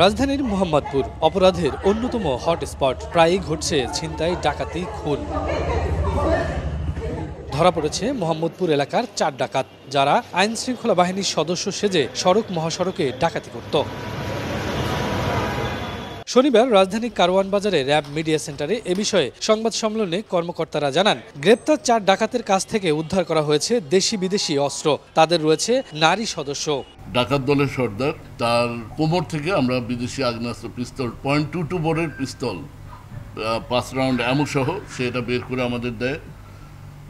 রাজধানীর মোহাম্মদপুর অপরাধের অন্যতম হটস্পট। প্রায়ই ঘটছে ছিনতাই, ডাকাতি, খুন। ধরা পড়েছে মোহাম্মদপুর এলাকার 4 ডাকাত, যারা আইন শৃঙ্খলা বাহিনীর সদস্য সেজে সড়ক মহাসড়কে ডাকাতি করত। শনিবার রাজধানী কারওয়ান বাজারে র্যাব মিডিয়া সেন্টারে এ বিষয়ে সংবাদ সম্মেলনে কর্মকর্তারা জানান, গ্রেপ্তার 4 ডাকাতের কাছ থেকে উদ্ধার করা হয়েছে দেশি বিদেশি অস্ত্র। তাদের রয়েছে নারী সদস্য। ডাকাত দলের সর্দার, তার কোমর থেকে আমরা বিদেশি আগ্নেয়াস্ত্র পিস্তল .22 বোরের পিস্তল 5 রাউন্ড অ্যামো সহ সেটা বের করে আমাদের দেয়।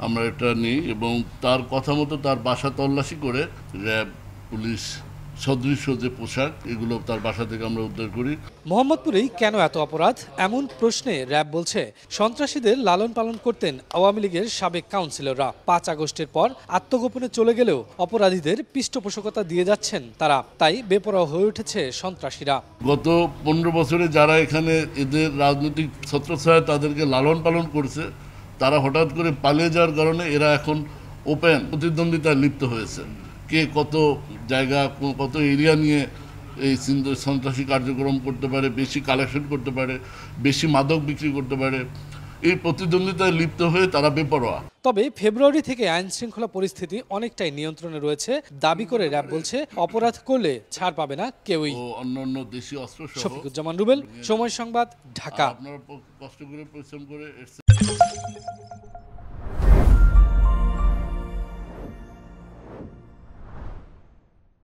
আমরা এটা নিই এবং তার কথা মতো তার বাসা তল্লাশি করে র্যাব, পুলিশ সদৃশ যে পোশাক, এগুলো তার বাসা থেকে আমরা উদ্ধার করি। মোহাম্মদপুরেই কেন এত অপরাধ? এমন প্রশ্নে র্যাব বলছে, সন্ত্রাসীদের লালন পালন করতেন আওয়ামী লীগের সাবেক কাউন্সিলররা। 5 আগস্টের পর আত্মগোপনে চলে গেলেও অপরাধীদের পৃষ্ঠপোষকতা দিয়ে যাচ্ছেন তারা। তাই বেপরোয়া হয়ে উঠেছে সন্ত্রাসীরা। গত 15 বছরে যারা এখানে এদের রাজনৈতিক ছত্রছায়া তাদেরকে লালন পালন করছে, তারা হঠাৎ করে পালিয়ে যাওয়ার কারণে এরা এখন ওপেন প্রতিদ্বন্দ্বিতায় লিপ্ত হয়েছে। কে কত জায়গা, কত এরিয়া নিয়ে এই সন্ত্রাসী কার্যক্রম করতে পারে, বেশি কালেকশন করতে পারে, বেশি মাদক বিক্রি করতে পারে, এই প্রতিদ্বন্দ্বিতায় লিপ্ত হয়ে তারা বেপরোয়া। তবে ফেব্রুয়ারি থেকে আইন শৃঙ্খলা পরিস্থিতি অনেকটাই নিয়ন্ত্রণে রয়েছে দাবি করে র্যাব বলছে, অপরাধ করলে ছাড় পাবে না কেউই। অন্যান্য দেশীয় অস্ত্র সহ। শফিকুজ্জামান রুবেল, সময় সংবাদ, ঢাকা। আপনারা কষ্ট করে পরিশ্রম করে